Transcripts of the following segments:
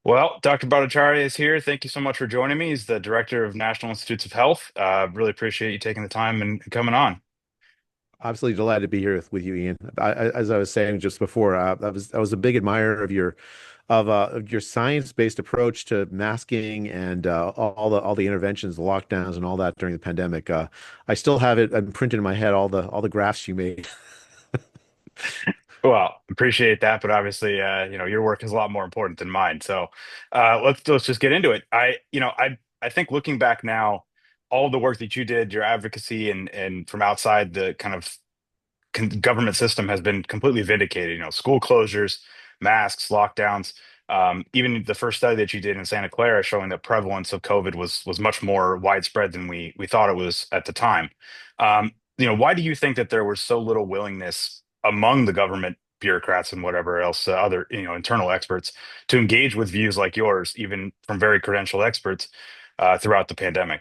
Well, Dr. Bhattacharya is here. Thank you so much for joining me. He's the director of National Institutes of Health. Really appreciate you taking the time and coming on. Absolutely delighted to be here with you, Ian. As I was saying just before, I was a big admirer of your science-based approach to masking and all the interventions, the lockdowns, and all that during the pandemic. I still have it imprinted in my head, all the graphs you made. Well, appreciate that, but obviously, your work is a lot more important than mine. So, let's just get into it. I think looking back now, all the work that you did, your advocacy, and from outside the kind of government system has been completely vindicated. School closures, masks, lockdowns. Even the first study that you did in Santa Clara showing that prevalence of COVID was much more widespread than we thought it was at the time. Why do you think that there was so little willingness among the government bureaucrats and whatever else, other internal experts, to engage with views like yours, even from very credentialed experts, throughout the pandemic?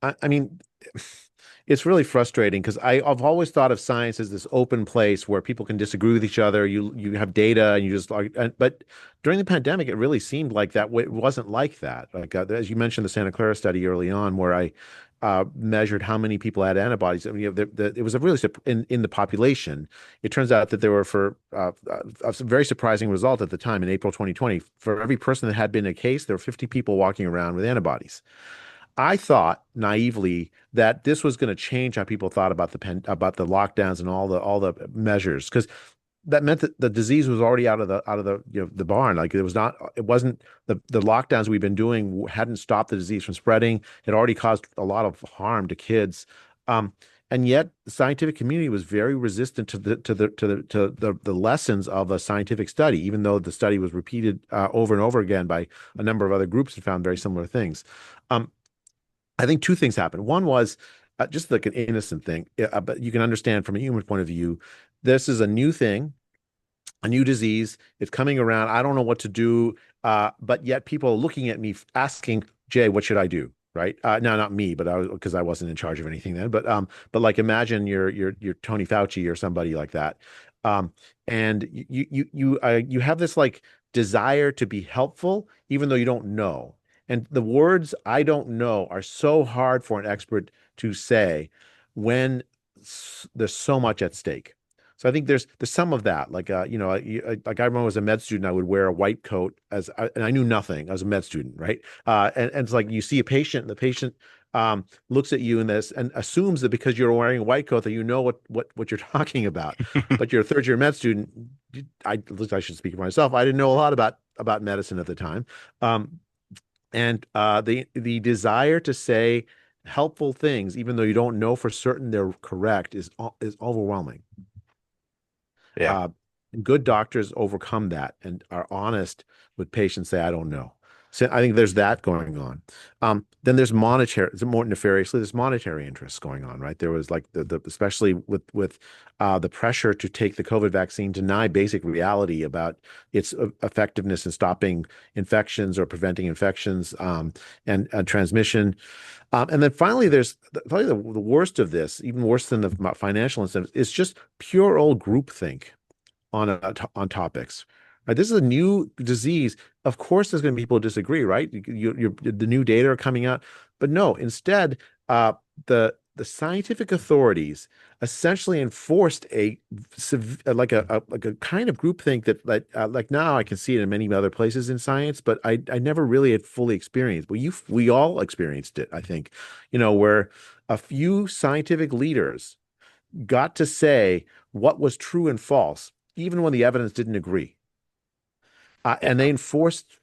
I mean, it's really frustrating because I've always thought of science as this open place where people can disagree with each other. You have data and you just but during the pandemic, it really seemed like it wasn't like that. Like as you mentioned, the Santa Clara study early on, where I measured how many people had antibodies. I mean, it was a really in the population. It turns out that there were for a very surprising result at the time in April 2020. For every person that had been a case, there were 50 people walking around with antibodies. I thought naively that this was going to change how people thought about about the lockdowns and all the measures because that meant that the disease was already out of the the barn. Like it wasn't the lockdowns we've been doing hadn't stopped the disease from spreading. It already caused a lot of harm to kids. Um, and yet the scientific community was very resistant to the lessons of a scientific study, even though the study was repeated over and over again by a number of other groups and found very similar things. Um, I think two things happened. One was just like an innocent thing, but you can understand from a human point of view, this is a new thing, a new disease. It's coming around. I don't know what to do, but yet people are looking at me asking, Jay, what should I do? Right? No, not me, but because I wasn't in charge of anything then. But like imagine you're Tony Fauci or somebody like that, um, and you have this like desire to be helpful, even though you don't know. And the words "I don't know" are so hard for an expert to say when there's so much at stake. So I think there's some of that. Like like I remember as a med student, I would wear a white coat and I knew nothing. I was a med student, right? And it's like you see a patient, and the patient looks at you and assumes that because you're wearing a white coat that you know what you're talking about. But you're a third year med student. At least I should speak for myself. I didn't know a lot about medicine at the time. And the desire to say helpful things, even though you don't know for certain they're correct, is overwhelming. Yeah. Uh, Good doctors overcome that and are honest with patients, say, I don't know. So I think there's that going on. Then there's monetary, it's more nefariously, there's monetary interests going on, right? There was like especially with the pressure to take the COVID vaccine, deny basic reality about its effectiveness in stopping infections or preventing infections and transmission. And then finally, there's probably the worst of this, even worse than the financial incentives, is just pure old groupthink on topics. Right? This is a new disease. Of course, there's going to be people who disagree, right? The new data are coming out, but no. Instead, the scientific authorities essentially enforced like a kind of groupthink that like now I can see it in many other places in science, but I never really had fully experienced. Well, we all experienced it, I think, where a few scientific leaders got to say what was true and false, even when the evidence didn't agree. And they enforced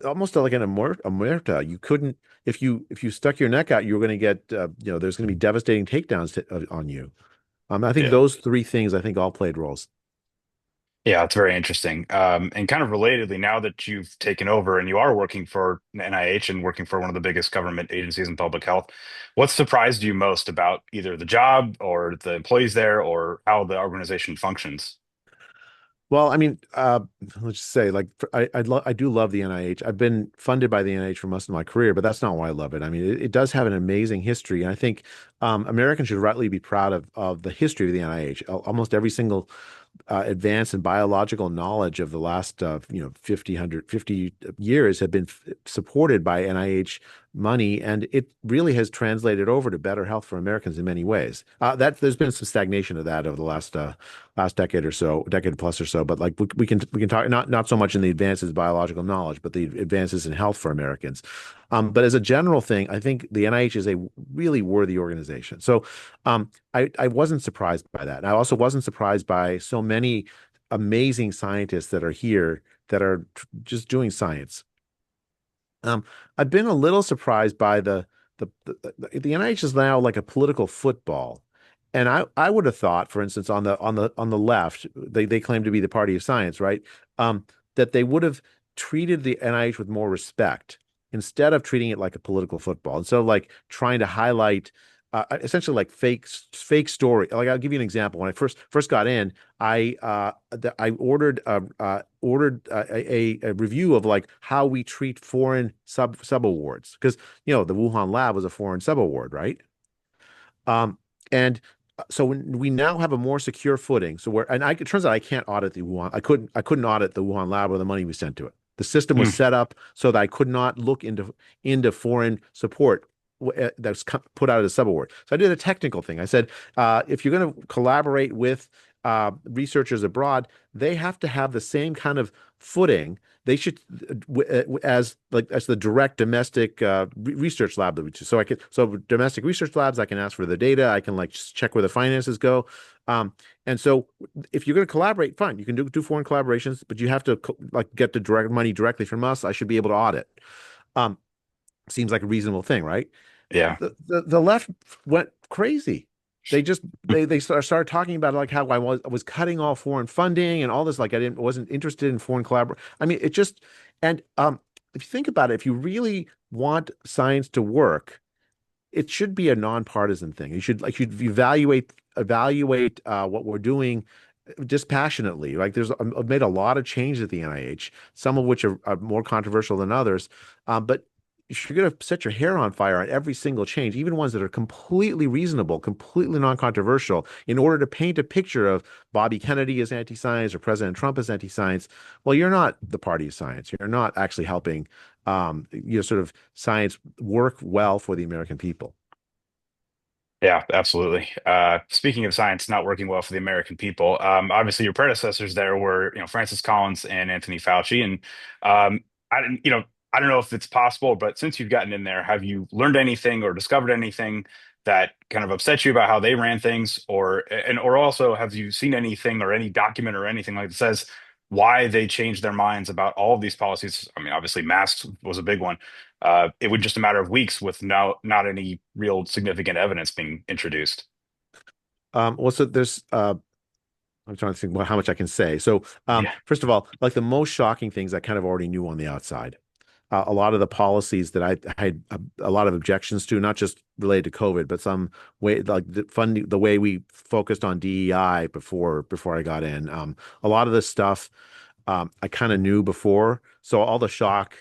almost like an omerta. You couldn't, if you stuck your neck out, you were going to get, there's going to be devastating takedowns on you. I think Yeah. those three things, I think, all played roles. Yeah, it's very interesting. And kind of relatedly, now that you've taken over and you are working for NIH and working for one of the biggest government agencies in public health, what surprised you most about either the job or the employees there or how the organization functions? Well, I mean, let's just say, like, I do love the NIH. I've been funded by the NIH for most of my career, but that's not why I love it. I mean, it does have an amazing history, and I think Americans should rightly be proud of the history of the NIH. Almost every single advance in biological knowledge of the last 50 years have been supported by NIH money, and it really has translated over to better health for Americans in many ways. That there's been some stagnation of that over the last decade or so, decade plus or so. But like we can talk not so much in the advances in biological knowledge, but the advances in health for Americans. But as a general thing, I think the NIH is a really worthy organization. So I wasn't surprised by that. And I also wasn't surprised by so many amazing scientists that are here that are just doing science. I've been a little surprised by the NIH is now like a political football. And I would have thought, for instance, on the left, they claim to be the party of science, right? That they would have treated the NIH with more respect instead of treating it like a political football. And so like trying to highlight essentially like fake story. Like I'll give you an example. When I first got in, I ordered a review of like how we treat foreign sub awards because the Wuhan lab was a foreign sub award, right? Um, and so when we now have a more secure footing, so where and it turns out I can't audit the Wuhan. I couldn't audit the Wuhan lab or the money we sent to it. The system was Hmm. set up so that I could not look into foreign support that's put out as a subaward. So I did a technical thing. I said, if you're going to collaborate with researchers abroad, they have to have the same kind of footing. They should as the direct domestic research lab that we do. So domestic research labs, I can ask for the data. I can like just check where the finances go. And so if you're going to collaborate, fine, you can do foreign collaborations, but you have to like get the direct money directly from us. I should be able to audit. Um, Seems like a reasonable thing, right? Yeah. The left went crazy. They started talking about like how I was cutting all foreign funding and all this. Like I didn't wasn't interested in foreign collaboration. I mean, it just and if you think about it, if you really want science to work, it should be a nonpartisan thing. You should evaluate what we're doing dispassionately. Like I've made a lot of changes at the NIH, some of which are more controversial than others. But if you're going to set your hair on fire on every single change, even ones that are completely reasonable, completely non-controversial, in order to paint a picture of Bobby Kennedy as anti-science or President Trump as anti-science, well, you're not the party of science. You're not actually helping, sort of science work well for the American people. Yeah, absolutely. Speaking of science not working well for the American people, obviously your predecessors there were, Francis Collins and Anthony Fauci, and I didn't, I don't know if it's possible, but since you've gotten in there, have you learned anything or discovered anything that kind of upset you about how they ran things, or also have you seen anything or any document or anything like that says why they changed their minds about all of these policies? I mean, obviously masks was a big one. It would just a matter of weeks with not any real significant evidence being introduced. Well, so there's I'm trying to think about how much I can say. So, Yeah, first of all, like the most shocking things I kind of already knew on the outside. A lot of the policies that I had a lot of objections to, not just related to COVID, but some way like the way we focused on DEI before I got in. A lot of this stuff I kind of knew before, so all the shock,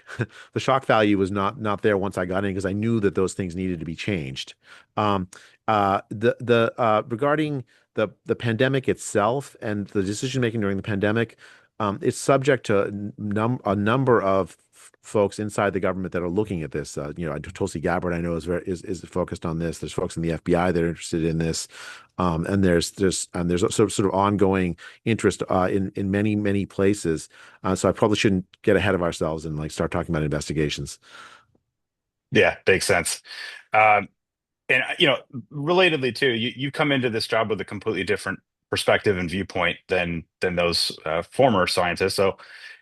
the shock value was not there once I got in because I knew that those things needed to be changed. Um, the Regarding the pandemic itself and the decision making during the pandemic, it's subject to a number of folks inside the government that are looking at this. Tulsi Gabbard, I know is focused on this. There's folks in the FBI that are interested in this, and there's a sort of ongoing interest in many places. So I probably shouldn't get ahead of ourselves and like start talking about investigations. yeah, makes sense. Um, and relatedly too, you come into this job with a completely different perspective and viewpoint than those former scientists. So,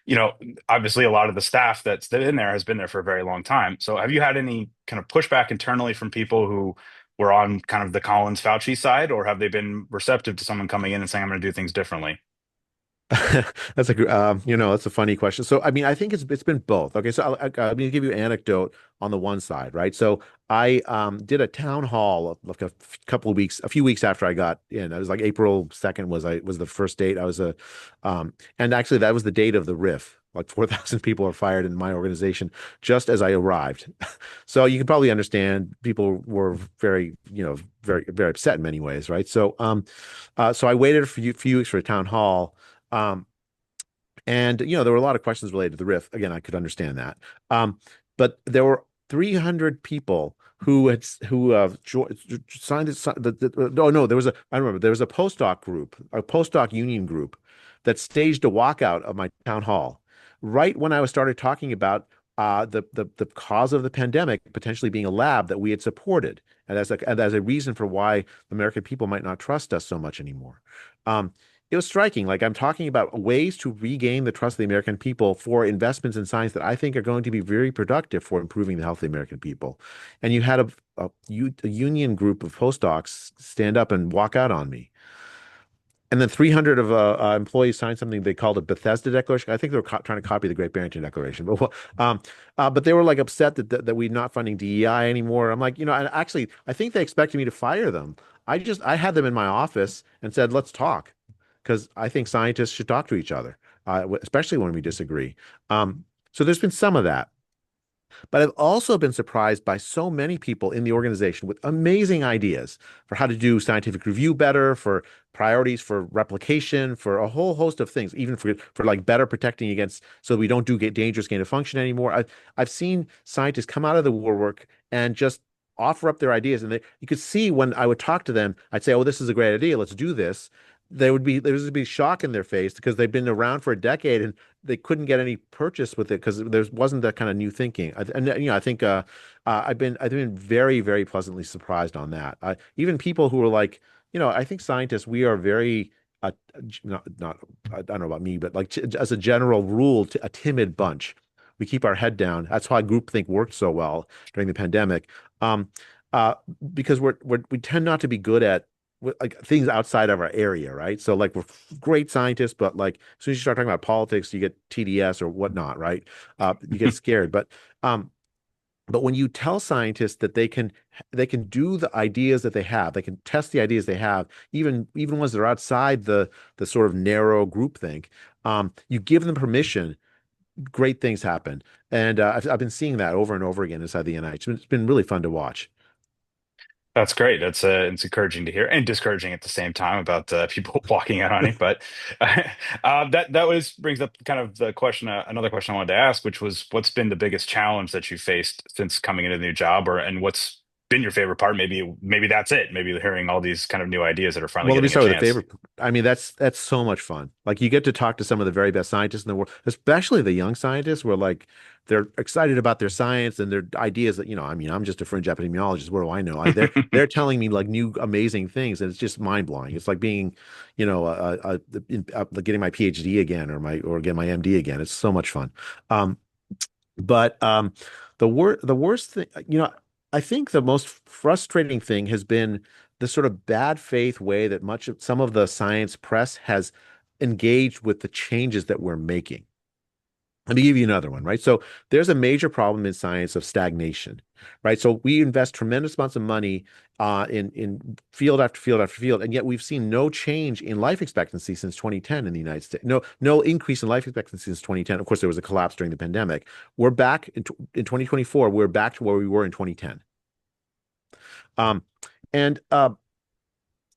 you know, obviously a lot of the staff that's in there has been there for a very long time. So, have you had any kind of pushback internally from people who were on kind of the Collins Fauci side, or have they been receptive to someone coming in and saying, "I'm going to do things differently"? That's a funny question. So, I mean, I think it's been both. Okay, so I'm going to give you an anecdote on the one side, right? So, I did a town hall like a few weeks after I got in. It was like April 2nd was the first date. I was and actually that was the date of the riff. Like 4,000 people are fired in my organization just as I arrived. So you can probably understand people were very, very, very upset in many ways, right? So I waited a few weeks for a town hall. Um, and there were a lot of questions related to the riff. Again, I could understand that. But there were 300 people signed it. Oh no, I remember there was a postdoc group, a postdoc union group that staged a walkout of my town hall right when I was started talking about the cause of the pandemic potentially being a lab that we had supported, and as a reason for why the American people might not trust us so much anymore. Um, it was striking. Like I'm talking about ways to regain the trust of the American people for investments in science that I think are going to be very productive for improving the health of the American people. And you had a union group of postdocs stand up and walk out on me. And then 300 of employees signed something they called a Bethesda Declaration. I think they were trying to copy the Great Barrington Declaration, but they were like upset that we're not funding DEI anymore. I'm like, and actually, I think they expected me to fire them. I had them in my office and said, let's talk, because I think scientists should talk to each other, especially when we disagree. So there's been some of that. But I've also been surprised by so many people in the organization with amazing ideas for how to do scientific review better, for priorities for replication, for a whole host of things, even for like better protecting against so we don't do get dangerous gain of function anymore. I've seen scientists come out of the war work and just offer up their ideas, and you could see when I would talk to them, I'd say, "Oh, this is a great idea. Let's do this." There would be shock in their face because they've been around for a decade and they couldn't get any purchase with it because there wasn't that kind of new thinking. I think I've been very, very pleasantly surprised on that. Even people who are like, I think scientists, we are very not I don't know about me, but like as a general rule, a timid bunch. We keep our head down. That's why groupthink worked so well during the pandemic. Um, uh, because we tend not to be good at like things outside of our area, right? So like we're great scientists, but like as soon as you start talking about politics, you get TDS or whatnot, right? You get scared. Um, but when you tell scientists that they can do the ideas that they have, they can test the ideas they have, even ones that are outside the sort of narrow groupthink, you give them permission, great things happen. And I've been seeing that over and over again inside the NIH. It's been really fun to watch. That's great. It's encouraging to hear and discouraging at the same time about people walking out on you. But that was brings up kind of the question, another question I wanted to ask, which was, what's been the biggest challenge that you faced since coming into the new job, and what's been your favorite part? Maybe that's it. Maybe hearing all these kind of new ideas that are finally Well, let me getting a start with a chance. favorite. I mean, that's so much fun. Like you get to talk to some of the very best scientists in the world, especially the young scientists, where like they're excited about their science and their ideas that, I mean, I'm just a fringe epidemiologist. What do I know? They're telling me like new amazing things, and it's just mind blowing. It's like being, getting my PhD again or getting my MD again. It's so much fun. Um, but the worst thing, I think the most frustrating thing has been the sort of bad faith way that some of the science press has engaged with the changes that we're making. Let me give you another one, right? So there's a major problem in science of stagnation, right? So we invest tremendous amounts of money in field after field after field, and yet we've seen no change in life expectancy since 2010 in the United States. No increase in life expectancy since 2010. Of course, there was a collapse during the pandemic. We're back in 2024. We're back to where we were in 2010. Um, and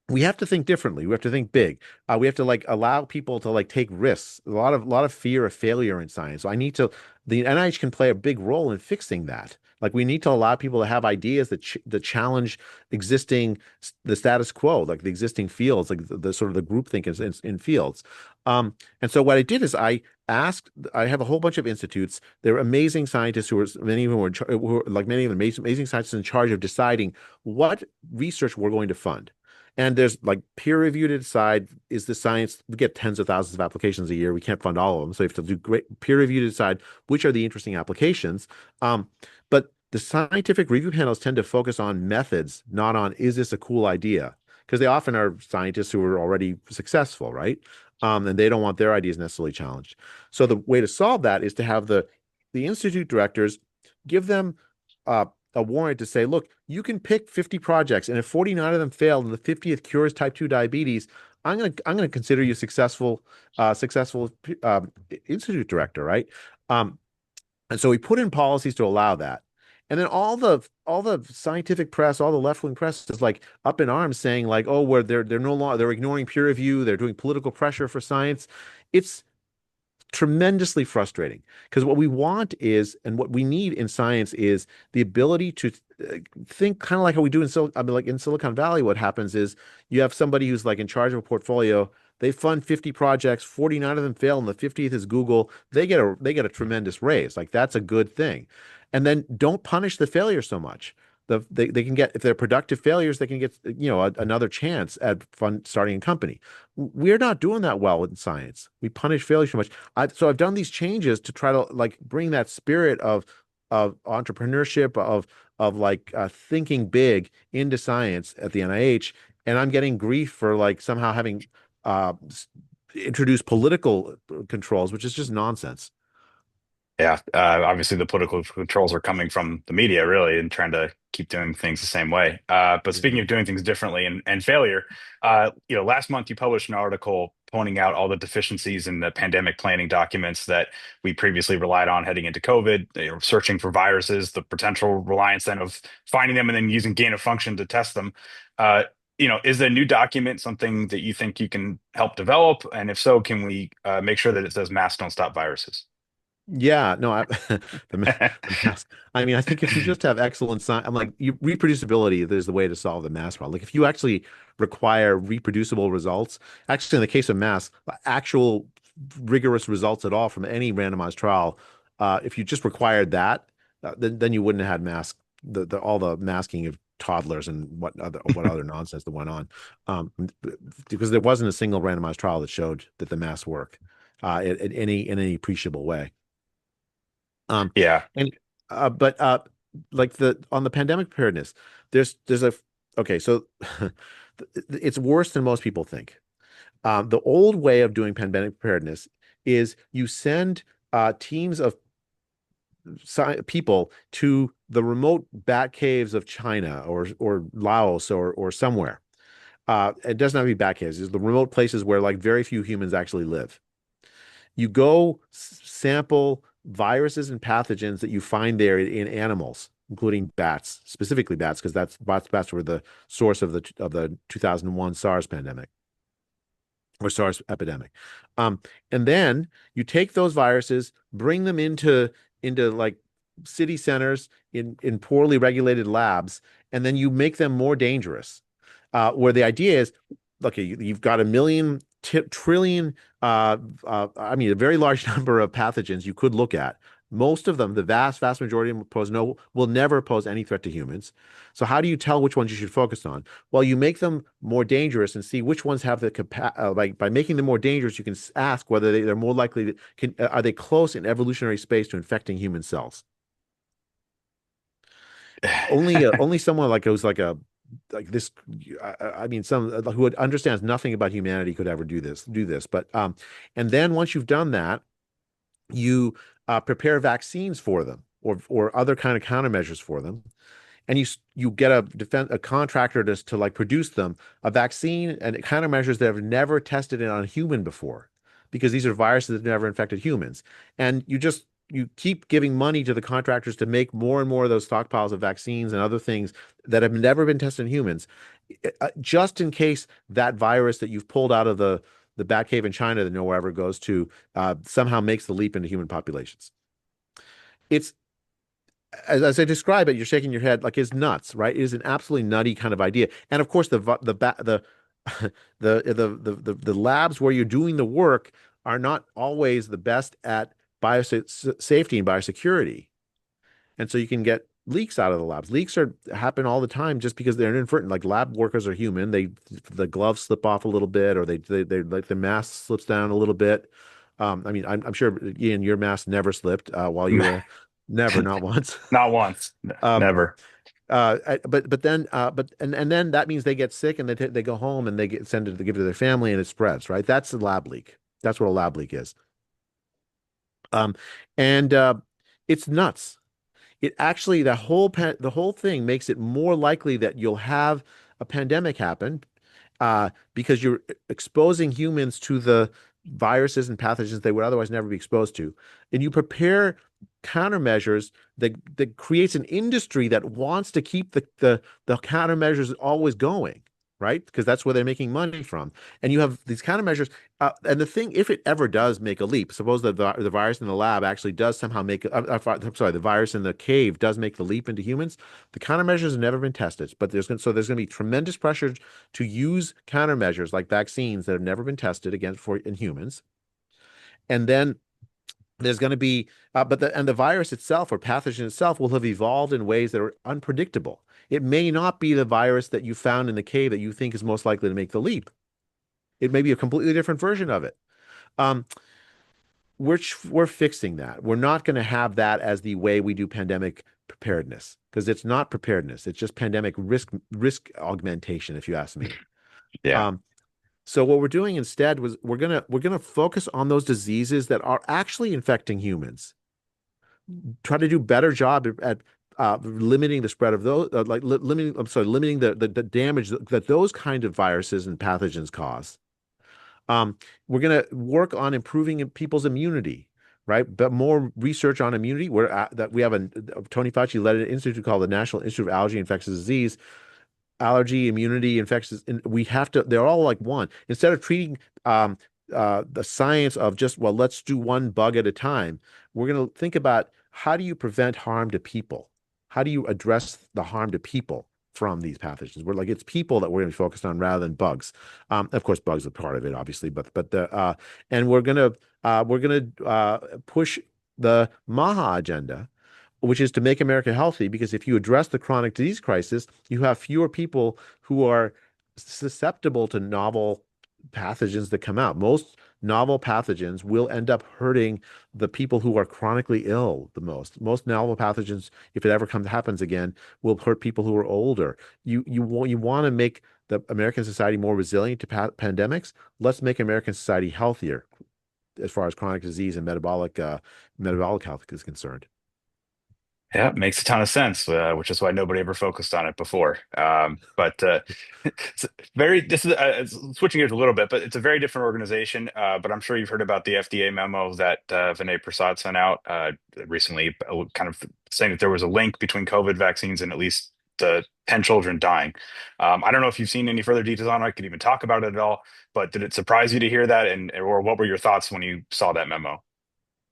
we have to think differently. We have to think big. We have to like allow people to like take risks. A lot of fear of failure in science. So the NIH can play a big role in fixing that. Like we need to allow people to have ideas that challenge the status quo, like the existing fields, like the sort of the groupthink in fields. And so what I did is I have a whole bunch of institutes. They're amazing scientists many of them like many of them amazing scientists in charge of deciding what research we're going to fund. And there's like peer review to decide, is the science, we get tens of thousands of applications a year. We can't fund all of them. So you have to do great peer review to decide which are the interesting applications. But the scientific review panels tend to focus on methods, not on, is this a cool idea? Because they often are scientists who are already successful, right? And they don't want their ideas necessarily challenged. So the way to solve that is to have the institute directors give them uh, a warrant to say, look, you can pick 50 projects, and if 49 of them fail and the 50th cures type 2 diabetes, I'm gonna consider you successful institute director, right? Um, and so we put in policies to allow that. And then all the scientific press, all the left-wing press is like up in arms saying like, oh, where they're no longer they're ignoring peer review, they're doing political pressure for science. It's tremendously frustrating because what we want is, and what we need in science is the ability to think kind of like how we do in I mean, like in Silicon Valley. What happens is you have somebody who's like in charge of a portfolio. They fund 50 projects, 49 of them fail, and the 50th is Google. They get a tremendous raise. Like that's a good thing. And then don't punish the failure so much. They can get, if they're productive failures, they can get another chance at starting a company. We're not doing that well in science. We punish failure so much. So I've done these changes to try to like bring that spirit of entrepreneurship, of like thinking big into science at the NIH, and I'm getting grief for like somehow having introduced political controls, which is just nonsense. Yeah, obviously the political controls are coming from the media, really, and trying to keep doing things the same way. But speaking Yeah. of doing things differently and failure, last month you published an article pointing out all the deficiencies in the pandemic planning documents that we previously relied on heading into COVID, searching for viruses, the potential reliance then of finding them and then using gain of function to test them. Uh, is the new document something that you think you can help develop? And if so, can we make sure that it says masks don't stop viruses? Yeah, no, the mask. I mean, I think if you just have excellent science, I'm like reproducibility is the way to solve the mask problem. Like if you actually require reproducible results, actually in the case of masks, actual rigorous results at all from any randomized trial, if you just required that, then you wouldn't have had all the masking of toddlers and what other nonsense that went on, because there wasn't a single randomized trial that showed that the masks work in any appreciable way. Um, Yeah. and but like the on the pandemic preparedness, there's a okay, so it's worse than most people think. The old way of doing pandemic preparedness is you send teams of people to the remote bat caves of China or Laos or somewhere. It doesn't have to be bat caves. It's the remote places where like very few humans actually live. You go sample viruses and pathogens that you find there in animals, including bats, specifically bats, because bats were the source of the 2001 SARS pandemic or SARS epidemic. Um, and then you take those viruses, bring them into like city centers in poorly regulated labs, and then you make them more dangerous. Where the idea is, okay, you've got a million trillion, I mean, a very large number of pathogens you could look at. Most of them, the vast majority of them will never pose any threat to humans. So how do you tell which ones you should focus on? Well, you make them more dangerous and see which ones have the capacity. By making them more dangerous, you can ask whether they're more likely are they close in evolutionary space to infecting human cells. Only someone like who's like this. I mean, some who understands nothing about humanity could ever do this. But and then once you've done that, you prepare vaccines for them or other kind of countermeasures for them, and you get a contractor to like produce them a vaccine and countermeasures that have never tested it on a human before, because these are viruses that have never infected humans, and you keep giving money to the contractors to make more and more of those stockpiles of vaccines and other things that have never been tested in humans, just in case that virus that you've pulled out of the bat cave in China that nowhere ever goes to somehow makes the leap into human populations. It's as I describe it, you're shaking your head like it's nuts, right? It is an absolutely nutty kind of idea. And of course, the labs where you're doing the work are not always the best at biosafety and biosecurity. And so you can get leaks out of the labs. Happen all the time just because they're inadvertent. Like lab workers are human. The gloves slip off a little bit, or they like the mask slips down a little bit. I mean, I'm sure Ian, your mask never slipped while you were never, not once. Not once. Um, Never. but then that means they get sick and they go home and they get sent to give it to their family and it spreads, right? That's the lab leak. That's what a lab leak is. Um, and it's nuts. It actually the whole thing makes it more likely that you'll have a pandemic happen, because you're exposing humans to the viruses and pathogens they would otherwise never be exposed to. And you prepare countermeasures that creates an industry that wants to keep the countermeasures always going, right? Because that's where they're making money from. And you have these countermeasures. And the thing, if it ever does make a leap, suppose that the virus in the lab actually does somehow make, I'm sorry, the virus in the cave does make the leap into humans. The countermeasures have never been tested, but there's going to be tremendous pressure to use countermeasures like vaccines that have never been tested against for in humans. And then there's going to be, and the virus itself or pathogen itself will have evolved in ways that are unpredictable. It may not be the virus that you found in the cave that you think is most likely to make the leap. It may be a completely different version of it. Um, we're fixing that. We're not going to have that as the way we do pandemic preparedness because it's not preparedness. It's just pandemic risk augmentation, if you ask me. Yeah. Um, so what we're doing instead was we're gonna focus on those diseases that are actually infecting humans. Try to do better job at limiting the spread of those, limiting. I'm sorry, limiting the damage that those kind of viruses and pathogens cause. We're going to work on improving people's immunity, right? But more research on immunity. That we have Tony Fauci led an institute called the National Institute of Allergy and Infectious Disease. Allergy, immunity, infectious, and we have to, they're all like one. Instead of treating the science of just, well, let's do one bug at a time, we're going to think about how do you prevent harm to people? How do you address the harm to people from these pathogens? We're like, it's people that we're going to be focused on rather than bugs. Of course, bugs are part of it, obviously, and we're gonna push the MAHA agenda, which is to make America healthy. Because if you address the chronic disease crisis, you have fewer people who are susceptible to novel pathogens that come out. Most novel pathogens will end up hurting the people who are chronically ill the most. Most novel pathogens, if it ever happens again, will hurt people who are older. You want to make the American society more resilient to pandemics. Let's make American society healthier as far as chronic disease and metabolic health is concerned. Yeah, it makes a ton of sense, which is why nobody ever focused on it before. But it's this is it's switching gears a little bit, but it's a very different organization. But I'm sure you've heard about the FDA memo that Vinay Prasad sent out recently, kind of saying that there was a link between COVID vaccines and at least 10 children dying. I don't know if you've seen any further details on it. I could even talk about it at all. But did it surprise you to hear that, and or what were your thoughts when you saw that memo?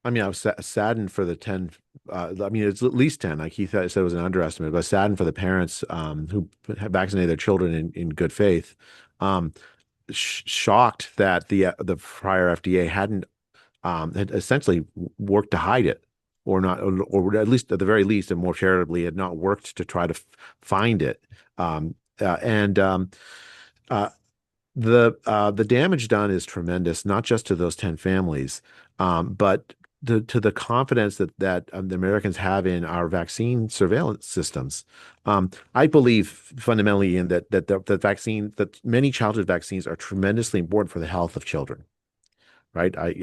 I mean, I was saddened for the 10. I mean, it's at least 10. Like said it was an underestimate, but saddened for the parents who had vaccinated their children in good faith. Um, Shocked that the prior FDA had essentially worked to hide it, or not, or at least at the very least, and more charitably, had not worked to try to find it. And uh, the damage done is tremendous, not just to those 10 families, but to the confidence that the Americans have in our vaccine surveillance systems. I believe fundamentally in that many childhood vaccines are tremendously important for the health of children, right? I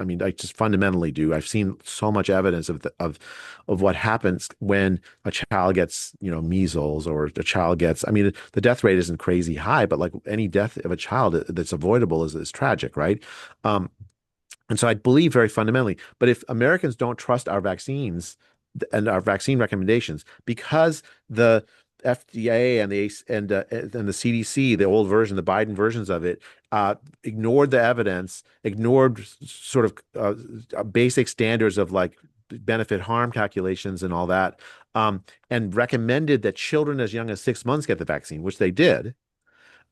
mean, I just fundamentally do. I've seen so much evidence of what happens when a child gets, measles, or a child gets. I mean, the death rate isn't crazy high, but like any death of a child that's avoidable is tragic, right? Um, and so I believe very fundamentally. But if Americans don't trust our vaccines and our vaccine recommendations, because the FDA and the CDC, the old version, the Biden versions of it, ignored the evidence, ignored sort of basic standards of like benefit harm calculations and all that, and recommended that children as young as 6 months get the vaccine, which they did.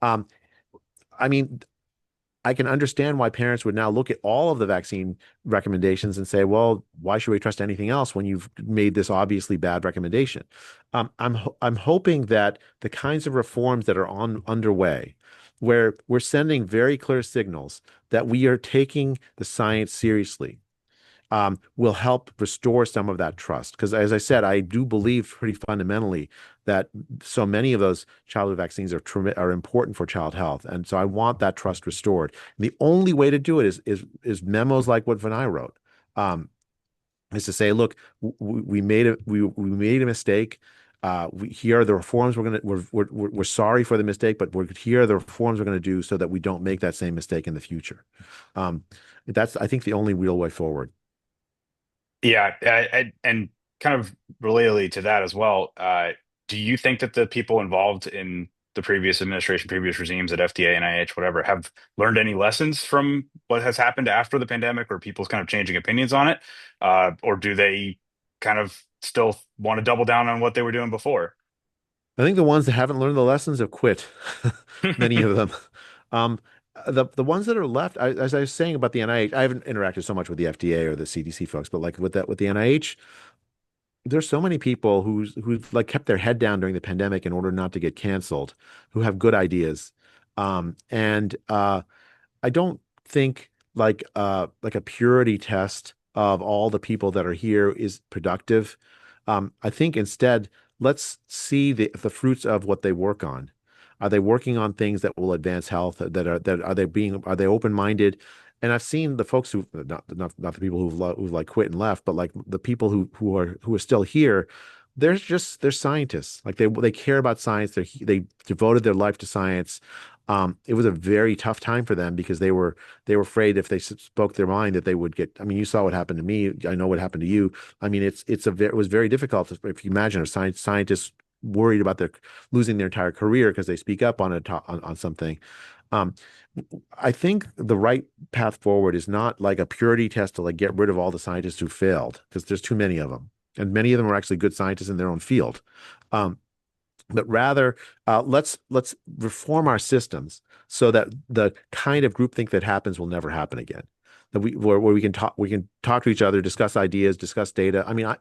Um, I mean, I can understand why parents would now look at all of the vaccine recommendations and say, well, why should we trust anything else when you've made this obviously bad recommendation? I'm hoping that the kinds of reforms that are underway, where we're sending very clear signals that we are taking the science seriously, will help restore some of that trust. Because as I said, I do believe pretty fundamentally that so many of those childhood vaccines are important for child health, and so I want that trust restored. And the only way to do it is memos like what Vinay wrote. Is to say, look, we made a mistake. Here are the reforms we're sorry for the mistake, but here are the reforms we're going to do so that we don't make that same mistake in the future. Um, that's, I think, the only real way forward. Yeah, and kind of relatedly to that as well, do you think that the people involved in the previous administration, previous regimes at FDA, NIH, whatever, have learned any lessons from what has happened after the pandemic, or people's kind of changing opinions on it? Or do they kind of still want to double down on what they were doing before? I think the ones that haven't learned the lessons have quit. Many of them. Um, the ones that are left, as I was saying about the NIH, I haven't interacted so much with the FDA or the CDC folks, but like with the NIH, there's so many people who've like kept their head down during the pandemic in order not to get canceled, who have good ideas. And I don't think like a purity test of all the people that are here is productive. I think instead, let's see the fruits of what they work on. Are they working on things that will advance health? That are they being are they open-minded? And I've seen the folks who not the people who've like quit and left, but like the people who are still here. They're scientists. Like they care about science. They devoted their life to science. It was a very tough time for them because they were afraid if they spoke their mind that they would get. I mean, you saw what happened to me. I know what happened to you. I mean, it was very difficult. If you imagine a scientist worried about their losing their entire career because they speak up on on something. Um, I think the right path forward is not like a purity test to like get rid of all the scientists who failed because there's too many of them, and many of them are actually good scientists in their own field. Um, but rather let's reform our systems so that the kind of groupthink that happens will never happen again. That where we can talk to each other, discuss ideas, discuss data. I mean,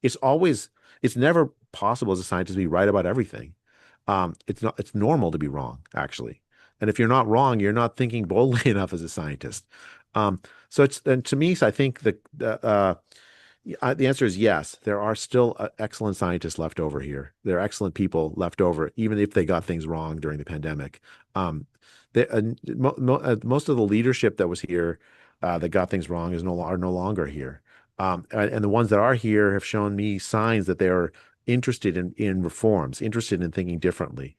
it's always it's never possible as a scientist to be right about everything. It's normal to be wrong, actually. And if you're not wrong, you're not thinking boldly enough as a scientist. So it's and to me, I think the answer is yes. There are still excellent scientists left over here. There are excellent people left over, even if they got things wrong during the pandemic. Um, Most of the leadership that was here that got things wrong are no longer here. And the ones that are here have shown me signs that they are interested in reforms, interested in thinking differently,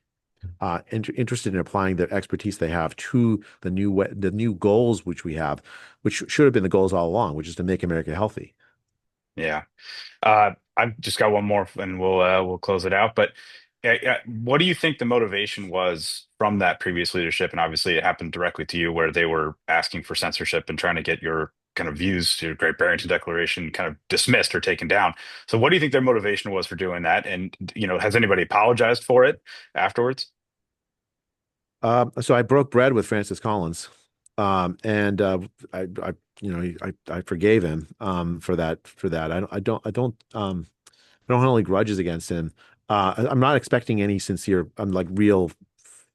interested in applying the expertise they have to the new goals which we have, which should have been the goals all along, which is to make America healthy. Yeah. I've just got one more, and we'll close it out. But what do you think the motivation was from that previous leadership? And obviously, it happened directly to you, where they were asking for censorship and trying to get your kind of views, your Great Barrington Declaration, kind of dismissed or taken down. So, what do you think their motivation was for doing that? And has anybody apologized for it afterwards? So I broke bread with Francis Collins, and I, I forgave him for that. I don't hold any grudges against him. I'm not expecting any sincere, like real,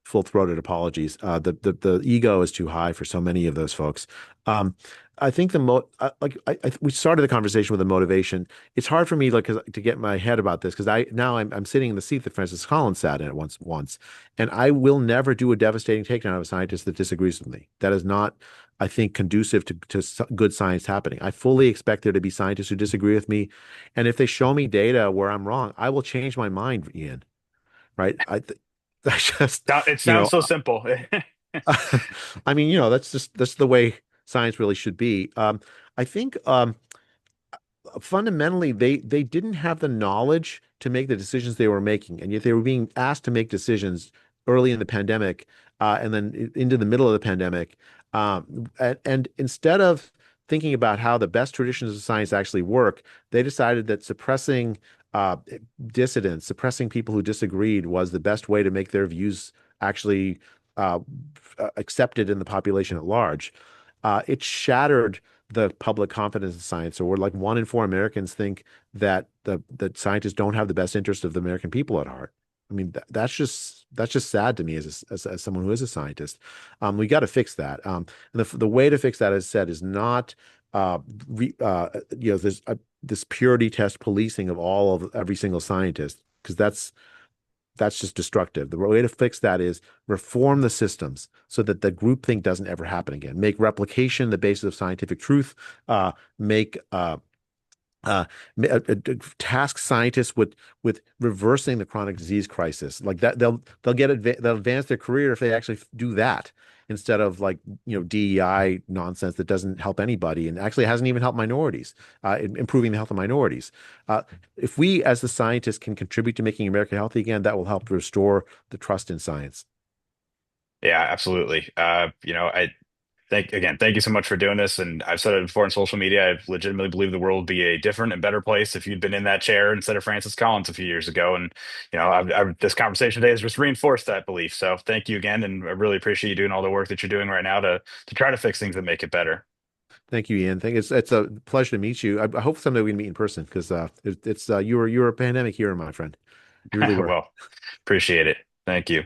full-throated apologies. The ego is too high for so many of those folks. Um, I think we started the conversation with a motivation. It's hard for me like to get my head about this because I'm sitting in the seat that Francis Collins sat in at once, and I will never do a devastating takedown of a scientist that disagrees with me. That is not, I think, conducive to good science happening. I fully expect there to be scientists who disagree with me, and if they show me data where I'm wrong, I will change my mind, Ian. Right? I just, It you sounds know, so simple. I mean, that's the way science really should be. I think fundamentally they didn't have the knowledge to make the decisions they were making, and yet they were being asked to make decisions early in the pandemic, and then into the middle of the pandemic. And instead of thinking about how the best traditions of science actually work, they decided that suppressing uh, dissidents, suppressing people who disagreed, was the best way to make their views actually uh, accepted in the population at large. It shattered the public confidence in science. So we're like 1 in 4 Americans think that scientists don't have the best interest of the American people at heart. I mean, that's just sad to me as someone who is a scientist. We got to fix that. And the way to fix that, as I said, is not there's this purity test policing of every single scientist because that's just destructive. The way to fix that is reform the systems so that the groupthink doesn't ever happen again. Make replication the basis of scientific truth. Make uh, task scientists with reversing the chronic disease crisis. Like that, they'll advance their career if they actually do that instead of like DEI nonsense that doesn't help anybody and actually hasn't even helped minorities, improving the health of minorities. Uh, if we as the scientists can contribute to making America healthy again, that will help restore the trust in science. Yeah, absolutely. I thank you so much for doing this. And I've said it before on social media. I legitimately believe the world would be a different and better place if you'd been in that chair instead of Francis Collins a few years ago. And this conversation today has just reinforced that belief. So thank you again, and I really appreciate you doing all the work that you're doing right now to try to fix things and make it better. Thank you, Ian. It's a pleasure to meet you. I hope someday we can meet in person because it's you were a pandemic hero, my friend. You really were. Well, appreciate it. Thank you.